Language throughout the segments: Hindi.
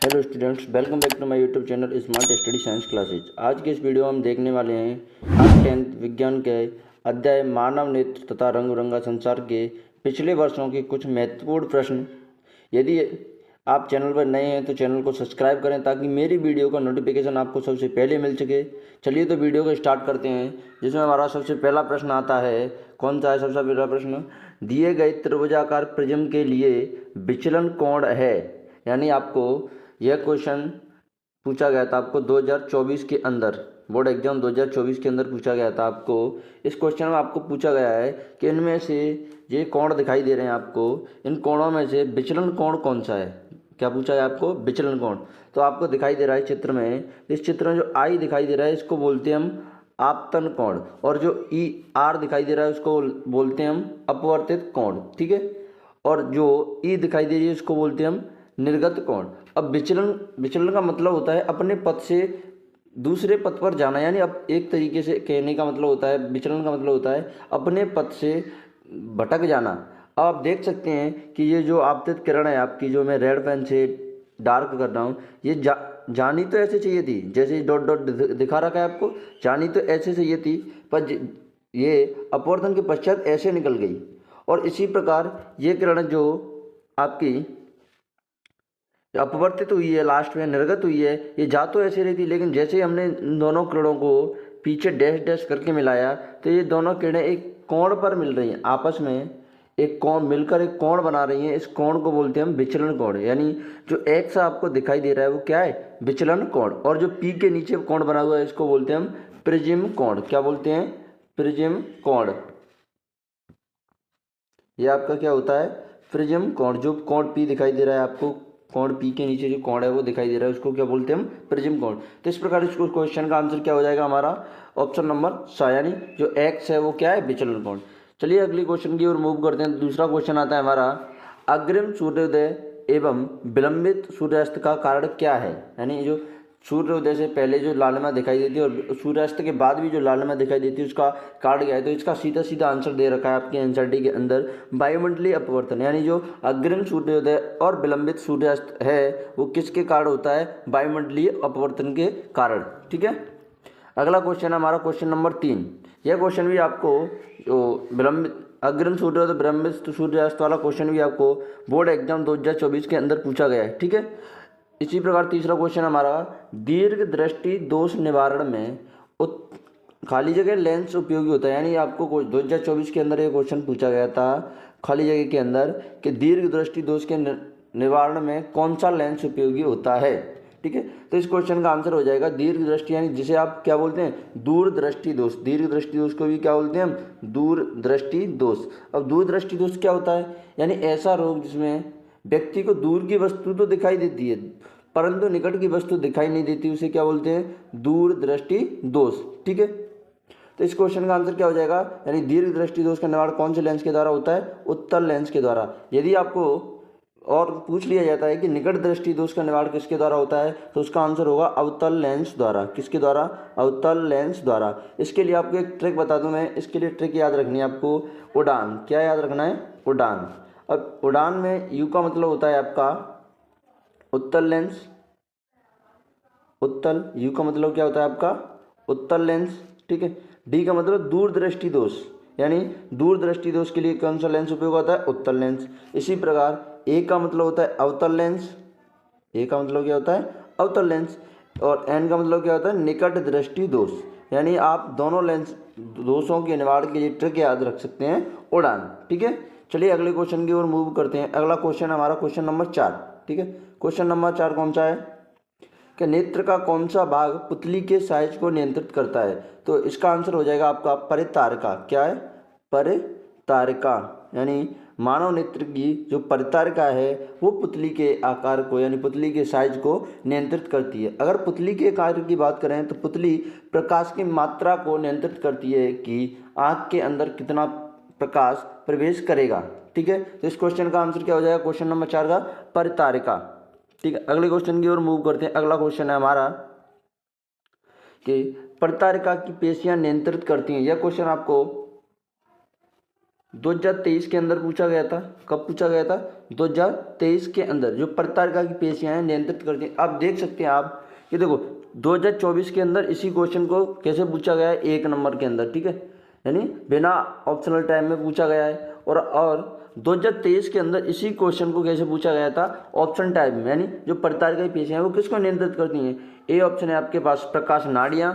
Hello students, welcome back to my YouTube channel smart study science classes. आज के इस वीडियो में हम देखने वाले हैं क्लास 10th विज्ञान के अध्याय मानव नेत्र तथा रंग बिरंगा संसार के पिछले वर्षों के कुछ महत्वपूर्ण प्रश्न। यदि आप चैनल पर नए हैं तो चैनल को सब्सक्राइब करें ताकि मेरी वीडियो का नोटिफिकेशन आपको सबसे पहले मिल सके। चलिए तो वीडियो को स्टार्ट करते हैं, जिसमें हमारा सबसे पहला प्रश्न आता है। कौन सा है सबसे पहला प्रश्न? दिए गए त्रिभुजाकार प्रिज्म के लिए विचलन कोण है। यानी आपको यह क्वेश्चन पूछा गया था आपको 2024 के अंदर, बोर्ड एग्जाम 2024 के अंदर पूछा गया था आपको। इस क्वेश्चन में आपको पूछा गया है कि इनमें से ये कोण दिखाई दे रहे हैं आपको, इन कोणों में से विचलन कोण कौन सा है। क्या पूछा है आपको? विचलन कोण। तो आपको दिखाई दे रहा है चित्र में, इस चित्र में जो आई दिखाई दे रहा है इसको बोलते हैं हम आपतन कोण, और जो ई आर दिखाई दे रहा है उसको बोलते हैं हम अपवर्तित कोण। ठीक है, और जो ई दिखाई दे रही है उसको बोलते हैं हम निर्गत कोण। अब विचलन का मतलब होता है अपने पथ से दूसरे पथ पर जाना। यानी अब एक तरीके से कहने का मतलब होता है, विचलन का मतलब होता है अपने पथ से भटक जाना। अब आप देख सकते हैं कि ये जो आपतित किरण है आपकी, जो मैं रेड पेन से डार्क कर रहा हूँ, ये जानी तो ऐसे चाहिए थी, जैसे डॉट डॉट दिखा रखा है आपको, जानी तो ऐसे चाहिए थी, पर ये अपवर्तन के पश्चात ऐसे निकल गई। और इसी प्रकार ये किरण जो आपकी अपवर्तित हुई है, लास्ट में निर्गत हुई है, ये जा तो ऐसे रही थी, लेकिन जैसे ही हमने इन दोनों किरणों को पीछे डैश डैश करके मिलाया तो ये दोनों किरणें एक कोण पर मिल रही हैं, आपस में एक कोण मिलकर एक कोण बना रही हैं। इस कोण को बोलते हैं हम विचलन कोण। यानी जो एक्स आपको दिखाई दे रहा है वो क्या है? विचलन कोण। और जो पी के नीचे कोण बना हुआ है इसको बोलते हैं हम प्रिज्म कोण। क्या बोलते हैं? प्रिज्म कोण। ये आपका क्या होता है? प्रिज्म कोण। जो कोण पी दिखाई दे रहा है आपको, कोण पी के नीचे जो कोण है वो दिखाई दे रहा है, उसको क्या बोलते हैं हम? प्रिज्म कोण। तो इस प्रकार इसको क्वेश्चन का आंसर क्या हो जाएगा हमारा? ऑप्शन नंबर सा, यानी जो एक्स है वो क्या है? विचलन कोण। चलिए अगली क्वेश्चन की ओर मूव करते हैं। दूसरा क्वेश्चन आता है हमारा, अग्रिम सूर्योदय एवं विलंबित सूर्यास्त का कारण क्या है। यानी जो सूर्योदय से पहले जो लालिमा दिखाई देती है और सूर्यास्त के बाद भी जो लालिमा दिखाई देती है उसका कारण क्या है। तो इसका सीधा सीधा आंसर दे रखा है आपके एनसीईआरटी के अंदर, वायुमंडलीय अपवर्तन। यानी जो अग्रिम सूर्योदय और विलंबित सूर्यास्त है वो किसके कारण होता है? वायुमंडलीय अपवर्तन के कारण। ठीक है, अगला क्वेश्चन है हमारा क्वेश्चन नंबर 3। यह क्वेश्चन भी आपको जो विलंबित अग्रिम सूर्योदय विलंबित सूर्यास्त वाला क्वेश्चन भी आपको बोर्ड एग्जाम 2024 के अंदर पूछा गया है। ठीक है, इसी प्रकार तीसरा क्वेश्चन हमारा, दीर्घ दृष्टि दोष निवारण में खाली जगह लेंस उपयोगी होता है। यानी आपको 2024 के अंदर ये क्वेश्चन पूछा गया था खाली जगह के अंदर कि दीर्घ दृष्टि दोष के निवारण में कौन सा लेंस उपयोगी होता है। ठीक है, तो इस क्वेश्चन का आंसर हो जाएगा दीर्घ दृष्टि, यानी जिसे आप क्या बोलते हैं? दूरदृष्टि दोष। दीर्घ दृष्टि दोष को भी क्या बोलते हैं हम? दूरदृष्टि दोष। अब दूरदृष्टि दोष क्या होता है? यानी ऐसा रोग जिसमें व्यक्ति को दूर की वस्तु तो दिखाई देती है परंतु निकट की वस्तु दिखाई नहीं देती, उसे क्या बोलते हैं? दूरदृष्टि दोष। ठीक है, तो इस क्वेश्चन का आंसर क्या हो जाएगा? यानी दीर्घ दृष्टि दोष का निवारण कौन से लेंस के द्वारा होता है? उत्तल लेंस के द्वारा। यदि आपको और पूछ लिया जाता है कि निकट दृष्टि दोष का निवारण किसके द्वारा होता है, तो उसका आंसर होगा अवतल लेंस द्वारा। किसके द्वारा? अवतल लेंस द्वारा। इसके लिए आपको एक ट्रिक बता दूं मैं, इसके लिए ट्रिक याद रखनी है आपको, उड़ान। क्या याद रखना है? उड़ान। अब उड़ान में यू का मतलब होता है आपका उत्तल लेंस, उत्तल। यू का मतलब क्या होता है आपका? उत्तल लेंस। ठीक है, डी का मतलब दूरदृष्टि दोष, यानी दूरदृष्टि दोष के लिए कौन सा लेंस उपयोग होता है? उत्तल लेंस। इसी प्रकार ए का मतलब होता है अवतल लेंस। ए का मतलब क्या होता है? अवतल लेंस। और एन का मतलब क्या होता है? निकट दृष्टि दोष। यानी आप दोनों लेंस दोषों के निवारण के लिए ट्रिक याद रख सकते हैं, उड़ान। ठीक है, चलिए अगले क्वेश्चन की ओर मूव करते हैं। अगला क्वेश्चन हमारा क्वेश्चन नंबर 4। ठीक है, क्वेश्चन नंबर 4 कौन सा है कि नेत्र का कौन सा भाग पुतली के साइज को नियंत्रित करता है। तो इसका आंसर हो जाएगा आपका परितारिका। क्या है? परितारिका। यानी मानव नेत्र की जो परितारिका है वो पुतली के आकार को, यानी पुतली के साइज को नियंत्रित करती है। अगर पुतली के आकार की बात करें तो पुतली प्रकाश की मात्रा को नियंत्रित करती है कि आँख के अंदर कितना प्रकाश प्रवेश करेगा। ठीक है, तो इस क्वेश्चन का आंसर क्या हो जाएगा? क्वेश्चन नंबर 4 का परितारिका। ठीक है, अगले क्वेश्चन की ओर मूव करते हैं। अगला क्वेश्चन है हमारा कि परितारिका की पेशियां नियंत्रित करती हैं। यह क्वेश्चन आपको 2023 के अंदर पूछा गया था। कब पूछा गया था? 2023 के अंदर। जो प्रतारिका की पेशियां हैं नियंत्रित करती हैं। आप देख सकते हैं आप कि देखो 2024 के अंदर इसी क्वेश्चन को कैसे पूछा गया है, 1 नंबर के अंदर, ठीक है, यानी बिना ऑप्शनल टाइम में पूछा गया है। और 2023 के अंदर इसी क्वेश्चन को कैसे पूछा गया था, ऑप्शन टाइप में, यानी जो प्रतारिका की पेशियां हैं वो किसको नियंत्रित करती हैं। ए ऑप्शन है आपके पास प्रकाश नाड़ियाँ,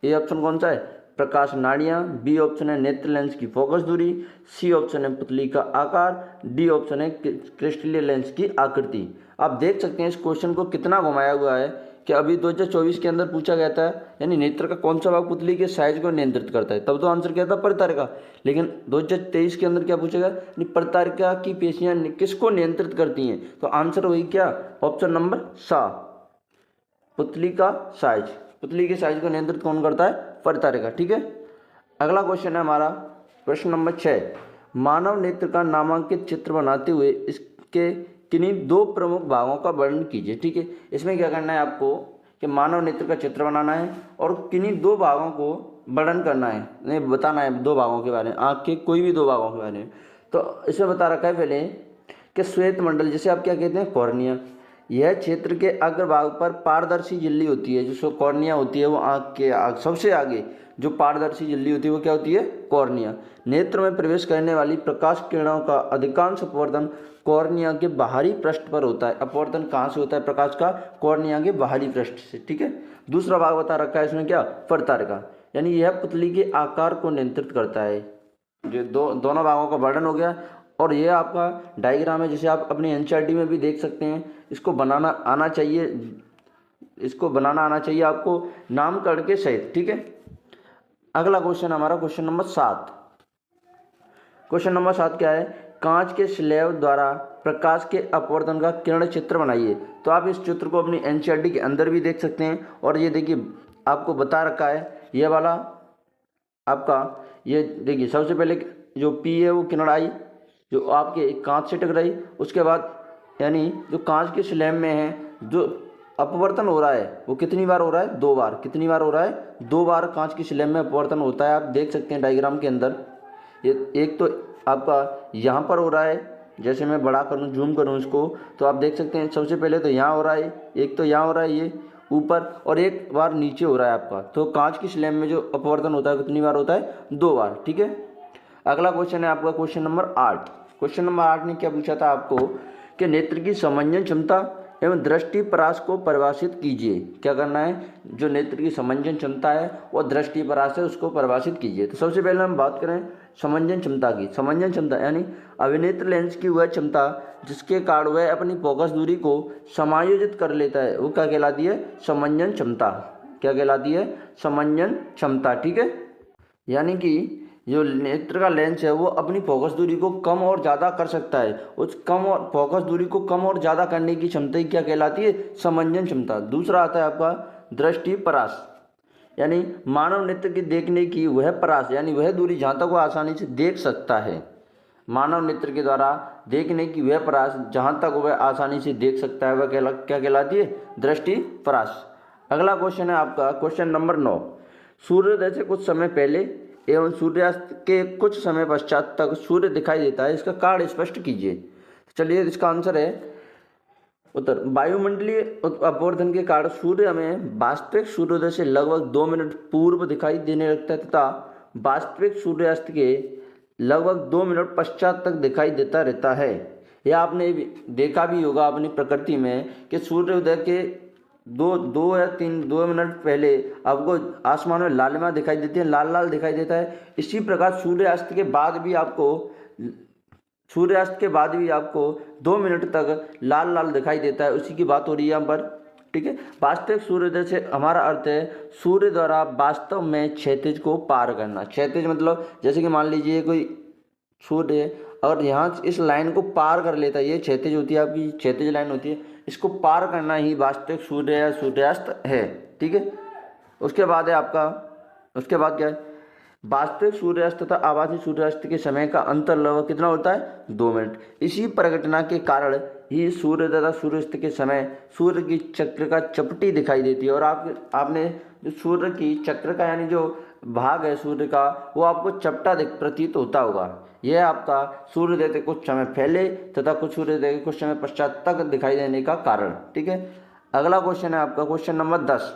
ए ऑप्शन कौन सा है, प्रकाश नाड़ियाँ। बी ऑप्शन है नेत्र लेंस की फोकस दूरी। सी ऑप्शन है पुतली का आकार। डी ऑप्शन है क्रिस्टलीय लेंस की आकृति। आप देख सकते हैं इस क्वेश्चन को कितना घुमाया हुआ है कि अभी 2024 के अंदर पूछा गया था, यानी नेत्र का कौन सा भाग पुतली के साइज को नियंत्रित करता है, तब तो आंसर क्या था, प्रतारिका। लेकिन 2023 के अंदर क्या पूछा गया, प्रतारिका की पेशियां किसको नियंत्रित करती हैं, तो आंसर वही क्या, ऑप्शन नंबर सा, पुतली का साइज। पुतली के साइज को नियंत्रित कौन करता है, प्रतारिका। ठीक है, अगला क्वेश्चन है हमारा प्रश्न नंबर 6। मानव नेत्र का नामांकित चित्र बनाते हुए इसके किन्हीं 2 प्रमुख भागों का वर्णन कीजिए। ठीक है, इसमें क्या करना है आपको कि मानव नेत्र का चित्र बनाना है और किन्हीं 2 भागों को वर्णन करना है, नहीं बताना है 2 भागों के बारे में, आँख के कोई भी 2 भागों के बारे में। तो इसमें बता रखा है पहले कि श्वेत मंडल, जिसे आप क्या कहते हैं, कॉर्निया, यह क्षेत्र के अग्रभाग पर पारदर्शी झिल्ली होती है। जो कॉर्निया होती है वो आँख के सबसे आगे जो पारदर्शी झिल्ली होती है वो क्या होती है, कॉर्निया। नेत्र में प्रवेश करने वाली प्रकाश किरणों का अधिकांश अपवर्तन कॉर्निया के बाहरी पृष्ठ पर होता है। अपवर्तन कहाँ से होता है प्रकाश का, कॉर्निया के बाहरी पृष्ठ से। ठीक है, दूसरा भाग बता रखा है इसमें क्या, प्रतारिका, यानी यह पुतली के आकार को नियंत्रित करता है। जो दोनों भागों का वर्णन हो गया। और ये आपका डायग्राम है जिसे आप अपनी एनसीईआरटी में भी देख सकते हैं। इसको बनाना आना चाहिए, इसको बनाना आना चाहिए आपको नामकरण के सहित। ठीक है, अगला क्वेश्चन हमारा क्वेश्चन नंबर 7। क्वेश्चन नंबर 7 क्या है, कांच के स्लैब द्वारा प्रकाश के अपवर्तन का किरण चित्र बनाइए। तो आप इस चित्र को अपनी एनसीईआरटी के अंदर भी देख सकते हैं। और ये देखिए आपको बता रखा है ये वाला आपका, ये देखिए सबसे पहले जो पी है वो किरण आई जो आपके कांच से टकराई। उसके बाद यानी जो कांच के स्लैब में है जो अपवर्तन हो रहा है वो कितनी बार हो रहा है, 2 बार। कितनी बार हो रहा है, 2 बार कांच की स्लैब में अपवर्तन होता है। आप देख सकते हैं डायग्राम के अंदर। ये एक तो आपका यहाँ पर हो रहा है, जैसे मैं बड़ा करूँ जूम करूँ इसको तो आप देख सकते हैं सबसे पहले तो यहाँ हो रहा है, एक तो यहाँ हो रहा है ये ऊपर, और एक बार नीचे हो रहा है आपका। तो कांच की स्लैब में जो अपवर्तन होता है कितनी बार होता है, 2 बार। ठीक है, अगला क्वेश्चन है आपका क्वेश्चन नंबर 8। क्वेश्चन नंबर 8 ने क्या पूछा था आपको कि नेत्र की समंजन क्षमता एवं दृष्टि परास को परिभाषित कीजिए। क्या करना है, जो नेत्र की समंजन क्षमता है और दृष्टि परास है उसको परिभाषित कीजिए। तो सबसे पहले हम बात करें समंजन क्षमता की। समंजन क्षमता यानी अभिनेत्र लेंस की वह क्षमता जिसके कारण वह अपनी फोकस दूरी को समायोजित कर लेता है, वो क्या कहलाती है, समंजन क्षमता। क्या कहलाती है, समंजन क्षमता। ठीक है, यानी कि जो नेत्र का लेंस है वो अपनी फोकस दूरी को कम और ज़्यादा कर सकता है। उस कम और फोकस दूरी को कम और ज़्यादा करने की क्षमता ही क्या कहलाती है, समंजन क्षमता। दूसरा आता है आपका दृष्टि परास, यानी मानव नेत्र की देखने की वह परास, यानी वह दूरी जहाँ तक वो आसानी से देख सकता है। मानव नेत्र के द्वारा देखने की वह परास जहाँ तक वह आसानी से देख सकता है वह क्या कहलाती है, दृष्टि परास। अगला क्वेश्चन है आपका क्वेश्चन नंबर 9। सूर्योदय से कुछ समय पहले एवं सूर्यास्त के कुछ समय पश्चात तक सूर्य दिखाई देता है, इसका कारण स्पष्ट कीजिए। चलिए इसका आंसर है उत्तर, वायुमंडलीय अपवर्तन के कारण सूर्य हमें वास्तविक सूर्योदय से लगभग 2 मिनट पूर्व दिखाई देने लगता है तथा वास्तविक सूर्यास्त के लगभग 2 मिनट पश्चात तक दिखाई देता रहता है। यह आपने देखा भी होगा अपनी प्रकृति में कि सूर्योदय के 2 मिनट पहले आपको आसमान में लालिमा दिखाई देती है, लाल लाल दिखाई देता है। इसी प्रकार सूर्यास्त के बाद भी आपको 2 मिनट तक लाल लाल दिखाई देता है। उसी की बात हो रही है यहाँ पर। ठीक है, वास्तविक सूर्योदय से हमारा अर्थ है सूर्य द्वारा वास्तव में क्षैतिज को पार करना। क्षैतिज मतलब जैसे कि मान लीजिए कोई सूर्य है और यहाँ इस लाइन को पार कर लेता है, ये क्षैतिज होती है आपकी, क्षैतिज लाइन होती है, इसको पार करना ही वास्तविक सूर्य या सूर्यास्त है। ठीक है, उसके बाद है आपका, उसके बाद क्या है, वास्तविक सूर्यास्त तथा आभासी सूर्यास्त के समय का अंतर लगभग कितना होता है, 2 मिनट। इसी प्रघटना के कारण ही सूर्य तथा सूर्यास्त के समय सूर्य की चक्र का चपटी दिखाई देती है। और आपने जो सूर्य की चक्र का यानी जो भाग है सूर्य का वो आपको चपटा प्रतीत होता होगा। यह आपका सूर्योदय से कुछ समय पहले तथा कुछ सूर्योदय के कुछ समय पश्चात तक दिखाई देने का कारण। ठीक है, अगला क्वेश्चन है आपका क्वेश्चन नंबर 10।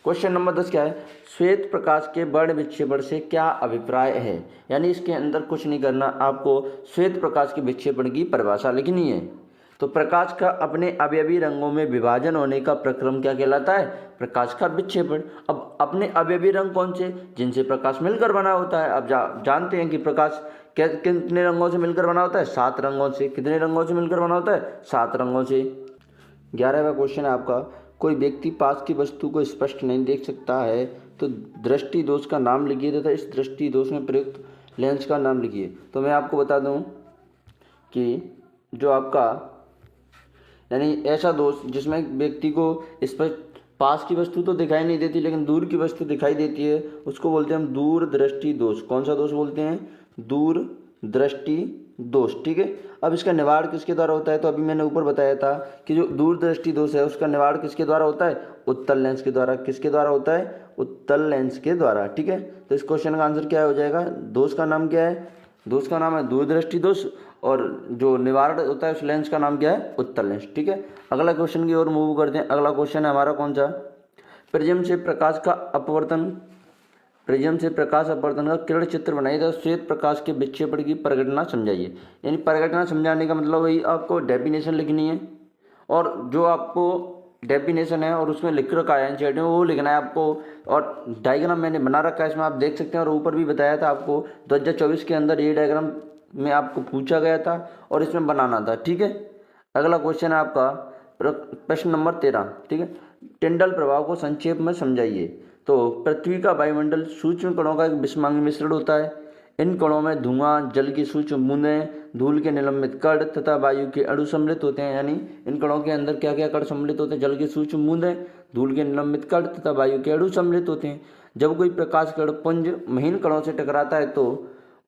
क्वेश्चन नंबर 10 क्या है, श्वेत प्रकाश के वर्ण विक्षेपण से क्या अभिप्राय है। यानी इसके अंदर कुछ नहीं करना, आपको श्वेत प्रकाश के विक्षेपण की परिभाषा लिखनी है। तो प्रकाश का अपने अवयवी रंगों में विभाजन होने का प्रक्रम क्या कहलाता है, प्रकाश का विक्षेपण। अब अपने अवयवी रंग कौन से, जिनसे प्रकाश मिलकर बना होता है। अब जानते हैं कि प्रकाश कितने रंगों से मिलकर बना होता है, 7 रंगों से। कितने रंगों से मिलकर बना होता है, 7 रंगों से। 11वां क्वेश्चन है आपका, कोई व्यक्ति पास की वस्तु को स्पष्ट नहीं देख सकता है तो दृष्टि दोष का नाम लिखिए तथा इस दृष्टि दोष में प्रयुक्त लेंस का नाम लिखिए। तो मैं आपको बता दूं कि जो आपका यानी ऐसा दोष जिसमें व्यक्ति को स्पष्ट पास की वस्तु तो दिखाई नहीं देती लेकिन दूर की वस्तु दिखाई देती है, उसको बोलते हैं हम दूर दृष्टि दोष। कौन सा दोष बोलते हैं, दूर दृष्टि दोष। ठीक है, अब इसका निवारण किसके द्वारा होता है, तो अभी मैंने ऊपर बताया था कि जो दूर दृष्टि दोष है उसका निवारण किसके द्वारा होता है, उत्तल लेंस के द्वारा। किसके द्वारा होता है, उत्तल लेंस के द्वारा। ठीक है, तो इस क्वेश्चन का आंसर क्या हो जाएगा, दोष का नाम क्या है, दोष का नाम है दूरदृष्टि दोष और जो निवारण होता है उस लेंस का नाम क्या है, उत्तल लेंस। ठीक है, अगला क्वेश्चन की ओर मूव करते हैं। अगला क्वेश्चन है हमारा कौन सा, प्रिज्म से प्रकाश का अपवर्तन, प्रिज्म से प्रकाश अपवर्तन का किरण चित्र बनाइए तो श्वेत प्रकाश के विक्षेपण की परिघटना समझाइए। यानी परिघटना समझाने का मतलब वही आपको डेफिनेशन लिखनी है और जो आपको डेफिनेशन है और उसमें लिख रखा है एनसीईआरटी में वो लिखना है आपको। और डायग्राम मैंने बना रखा है इसमें, आप देख सकते हैं। और ऊपर भी बताया था आपको 2024 के अंदर ये डायग्राम में आपको पूछा गया था और इसमें बनाना था। ठीक है, अगला क्वेश्चन है आपका प्रश्न नंबर 13। ठीक है, टिंडल प्रभाव को संक्षेप में समझाइए। तो पृथ्वी का वायुमंडल सूक्ष्म कणों का एक विषमांगी मिश्रण होता है। इन कणों में धुआं, जल की सूक्ष्म बूंदें, धूल के निलंबित कण तथा वायु के अणु सम्मिलित होते हैं। यानी इन कणों के अंदर क्या क्या कण सम्मिलित होते हैं, जल की सूक्ष्म बूंदें, धूल के निलंबित कण तथा वायु के अणु सम्मिलित होते हैं। जब कोई प्रकाश कण पुंज महीन कणों से टकराता है तो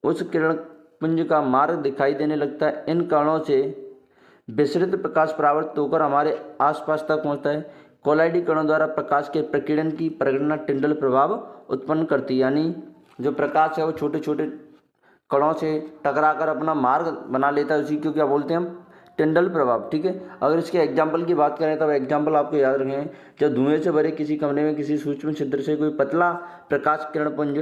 उस किरण पुंज का मार्ग दिखाई देने लगता है। इन कणों से विसरित प्रकाश परावर्तित होकर हमारे आसपास तक पहुंचता है। कोलाइडी कणों द्वारा प्रकाश के प्रकीर्णन की परिगणना टिंडल प्रभाव उत्पन्न करती है। यानी जो प्रकाश है वो छोटे छोटे कणों से टकराकर अपना मार्ग बना लेता है, उसी को क्या बोलते हैं हम, टिंडल प्रभाव। ठीक है, अगर इसके एग्जाम्पल की बात करें तो एग्जाम्पल आपको याद रखें, जब धुएं से भरे किसी कमरे में किसी सूक्ष्म छिद्र से कोई पतला प्रकाश किरण पुंज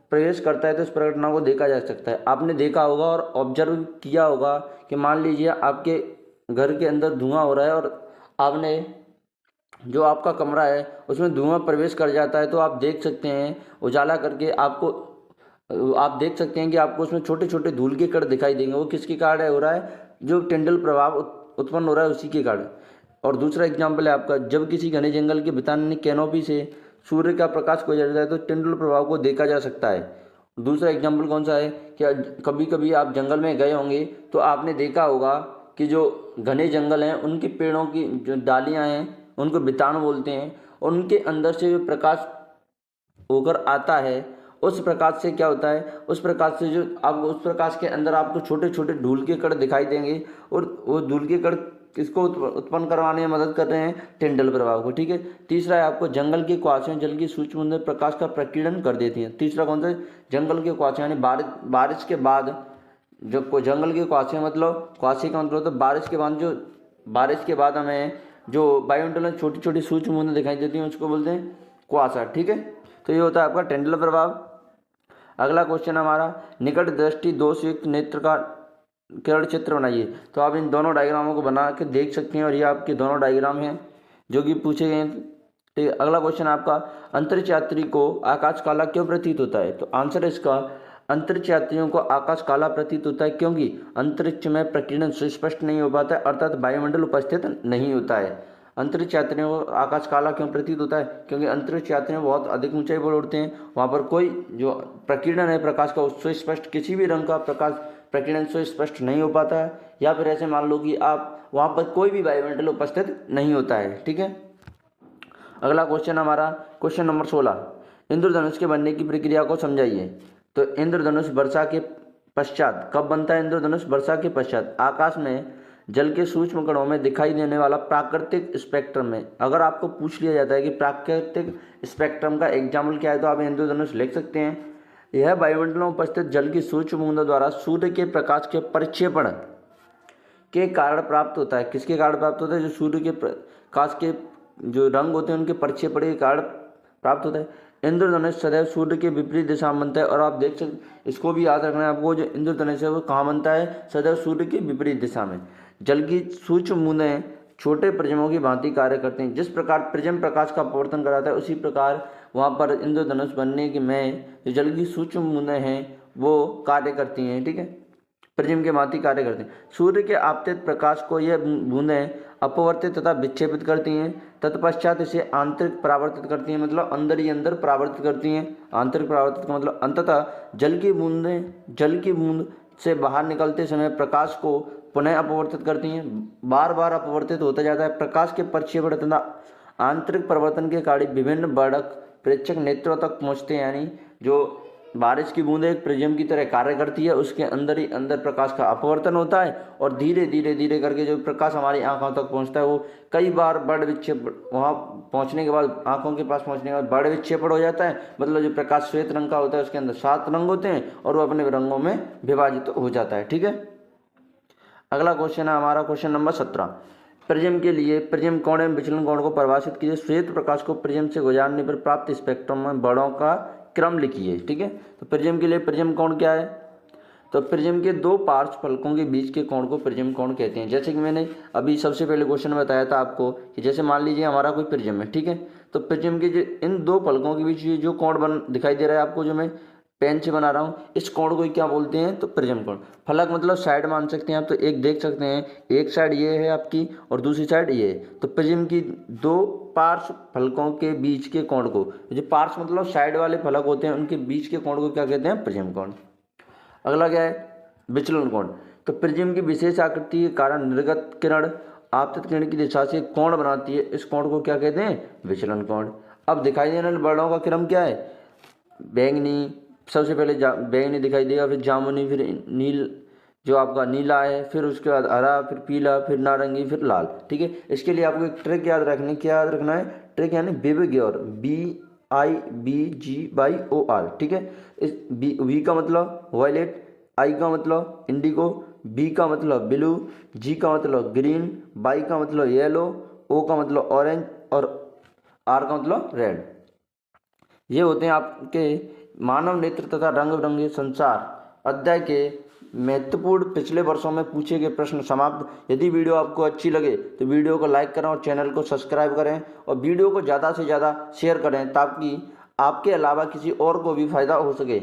प्रवेश करता है तो इस परिघटना को देखा जा सकता है। आपने देखा होगा और ऑब्जर्व किया होगा कि मान लीजिए आपके घर के अंदर धुआं हो रहा है और आपने जो आपका कमरा है उसमें धुआं प्रवेश कर जाता है तो आप देख सकते हैं उजाला करके आप देख सकते हैं कि आपको उसमें छोटे छोटे धूल के कण दिखाई देंगे। वो किसके कारण हो रहा है, जो टिंडल प्रभाव उत्पन्न हो रहा है उसी के कारण। और दूसरा एग्जाम्पल है आपका, जब किसी घने जंगल के बिताने कैनोपी से सूर्य का प्रकाश गुजर जाए तो टिंडल प्रभाव को देखा जा सकता है। दूसरा एग्जाम्पल कौन सा है, कि कभी कभी आप जंगल में गए होंगे तो आपने देखा होगा कि जो घने जंगल हैं उनके पेड़ों की जो डालियाँ हैं उनको बितान बोलते हैं, उनके अंदर से जो प्रकाश होकर आता है उस प्रकाश से क्या होता है, उस प्रकाश से जो आप उस प्रकाश के अंदर आपको छोटे छोटे धूल के कण दिखाई देंगे और वो धूल के कण किसको उत्पन्न करवाने में मदद कर रहे हैं, टिंडल प्रभाव को। ठीक है, तीसरा है आपको जंगल की कुहासें जल की सूक्ष्म बूंदें प्रकाश का प्रकीर्णन कर देती हैं। तीसरा कौन सा, जंगल के कुहासें, यानी बारिश के बाद जब कोई जंगल की कुहासें मतलब कुहासे का मतलब तो बारिश के बाद हमें जो वायुमंडल में छोटी छोटी सूक्ष्म बूंदें दिखाई देती हैं उसको बोलते हैं कुहासा। ठीक है, तो ये होता है आपका टिंडल प्रभाव। अगला क्वेश्चन हमारा, निकट दृष्टि दोष युक्त नेत्र का किरण चित्र बनाइए। तो आप इन दोनों डायग्रामों को बना के देख सकते हैं और ये आपके दोनों डायग्राम हैं जो कि पूछे गए हैं। ठीक है, अगला क्वेश्चन आपका, अंतरिक्ष यात्री को आकाश काला क्यों प्रतीत होता है। तो आंसर इसका, अंतरिक्ष यात्रियों को आकाश काला प्रतीत होता है क्योंकि अंतरिक्ष में प्रकीर्णन सुस्पष्ट नहीं हो पाता है, अर्थात वायुमंडल उपस्थित नहीं होता है। अंतरिक्ष यात्रियों को आकाश काला क्यों प्रतीत होता है, क्योंकि अंतरिक्ष यात्रियों बहुत अधिक ऊंचाई पर उड़ते हैं, वहाँ पर कोई जो प्रकीर्णन है प्रकाश का सुस्पष्ट किसी भी रंग का प्रकाश प्रकीर्णन सुस्पष्ट नहीं हो पाता है। या फिर ऐसे मान लो कि आप वहाँ पर कोई भी वायुमंडल उपस्थित नहीं होता है। ठीक है, अगला क्वेश्चन हमारा क्वेश्चन नंबर 16, इंद्रधनुष के बनने की प्रक्रिया को समझाइए। तो इंद्रधनुष वर्षा के पश्चात कब बनता है, इंद्रधनुष वर्षा के पश्चात आकाश में जल के सूक्ष्म कणों में दिखाई देने वाला प्राकृतिक स्पेक्ट्रम में। अगर आपको पूछ लिया जाता है कि प्राकृतिक स्पेक्ट्रम का एग्जाम्पल क्या है तो आप इंद्रधनुष लिख सकते हैं। यह वायुमंडल में उपस्थित जल की सूक्ष्म बूंदों द्वारा सूर्य के प्रकाश के परिक्षेपण के कारण प्राप्त होता है। किसके कारण प्राप्त होता है? जो सूर्य के प्रकाश के जो रंग होते हैं उनके परिक्षेपण के कारण प्राप्त होता है। इंद्रधनुष सदैव सूर्य के विपरीत दिशा में बनता है, और आप देख सकते, इसको भी याद रखना है आपको, जो इंद्रधनुष है वो कहाँ बनता है? सदैव सूर्य की विपरीत दिशा में। जल की सूक्ष्म बूंदें छोटे प्रिज्मों की भांति कार्य करते हैं। जिस प्रकार प्रिज्म प्रकाश का अपवर्तन कराता है, उसी प्रकार वहाँ पर इंद्रधनुष बनने की में जो जल की सूक्ष्म बूंदें हैं वो कार्य करती हैं। ठीक है, प्रिज्म के भांति कार्य करते हैं। सूर्य के आपतित प्रकाश को यह बूंदें अपवर्तित तथा विक्षेपित करती हैं। तत्पश्चात इसे आंतरिक परावर्तित करती हैं, मतलब अंदर ही अंदर परावर्तित करती हैं। आंतरिक परावर्तित का मतलब अंततः जल की बूंद से बाहर निकलते समय प्रकाश को पुनः अपवर्तित करती हैं। बार बार अपवर्तित होता जाता है। प्रकाश के प्रक्षेपण तथा आंतरिक परिवर्तन के कारण विभिन्न वर्णक प्रेक्षक नेत्रों तक पहुँचते हैं। यानी जो बारिश की बूंदें एक प्रिज्म की तरह कार्य करती है, उसके अंदर ही अंदर प्रकाश का अपवर्तन होता है, और धीरे धीरे करके जो प्रकाश हमारी आंखों तक पहुंचता है वो कई बार बड़ विक्षेपण, वहाँ पहुंचने के बाद, आंखों के पास पहुंचने के बाद बड़ विक्षेपण हो जाता है। मतलब जो प्रकाश श्वेत रंग का होता है उसके अंदर 7 रंग होते हैं और वो अपने रंगों में विभाजित हो जाता है। ठीक है, अगला क्वेश्चन है हमारा क्वेश्चन नंबर 17। प्रिज्म के लिए प्रिज्म कोण एवं विचलन कोण को परिभाषित कीजिए। श्वेत प्रकाश को प्रिज्म से गुजारने पर प्राप्त स्पेक्ट्रम में बड़ों का क्रम लिखिए। ठीक है, तो प्रिज्म के लिए प्रिज्म कोण क्या है? तो प्रिज्म के 2 पार्श्व फलकों के बीच के कोण को प्रिज्म कोण कहते हैं। जैसे कि मैंने अभी सबसे पहले क्वेश्चन में बताया था आपको कि जैसे मान लीजिए हमारा कोई प्रिज्म है। ठीक है, तो प्रिज्म के जो इन 2 फलकों के बीच जो कोण दिखाई दे रहा है आपको, जो मैं पेन से बना रहा हूँ, इस कोण को क्या बोलते हैं? तो प्रिज्म कोण। फलक मतलब साइड मान सकते हैं आप, तो एक देख सकते हैं, एक साइड ये है आपकी और दूसरी साइड ये है। तो प्रिज्म की 2 पार्श्व फलकों के बीच के कोण को, जो पार्श्व मतलब साइड वाले फलक होते हैं उनके बीच के कोण को क्या कहते हैं? प्रिज्म कोण। अगला क्या है? विचलन कोण। तो प्रिज्म की विशेष आकृति के कारण निर्गत किरण आपतित किरण की दिशा से कोण बनाती है, इस कोण को क्या कहते हैं? विचलन कोण। अब दिखाई देने वाले वर्णों का क्रम क्या है? बैंगनी, सबसे पहले बैंगनी दिखाई देगा, फिर जामुनी, फिर नील, जो आपका नीला है, फिर उसके बाद हरा, फिर पीला, फिर नारंगी, फिर लाल। ठीक है, इसके लिए आपको एक ट्रिक याद रखनी, क्या याद रखना है? ट्रिक यानी विबग्योर, BIBGYOR। ठीक है, इस V का मतलब वायलेट, I का मतलब इंडिगो, B का मतलब ब्लू, G का मतलब ग्रीन, Y का मतलब येलो, O का मतलब ऑरेंज और R का मतलब रेड। ये होते हैं आपके मानव नेत्र तथा रंग बिरंगे संसार अध्याय के महत्वपूर्ण पिछले वर्षों में पूछे गए प्रश्न समाप्त। यदि वीडियो आपको अच्छी लगे तो वीडियो को लाइक करें और चैनल को सब्सक्राइब करें, और वीडियो को ज़्यादा से ज़्यादा शेयर करें ताकि आपके अलावा किसी और को भी फायदा हो सके।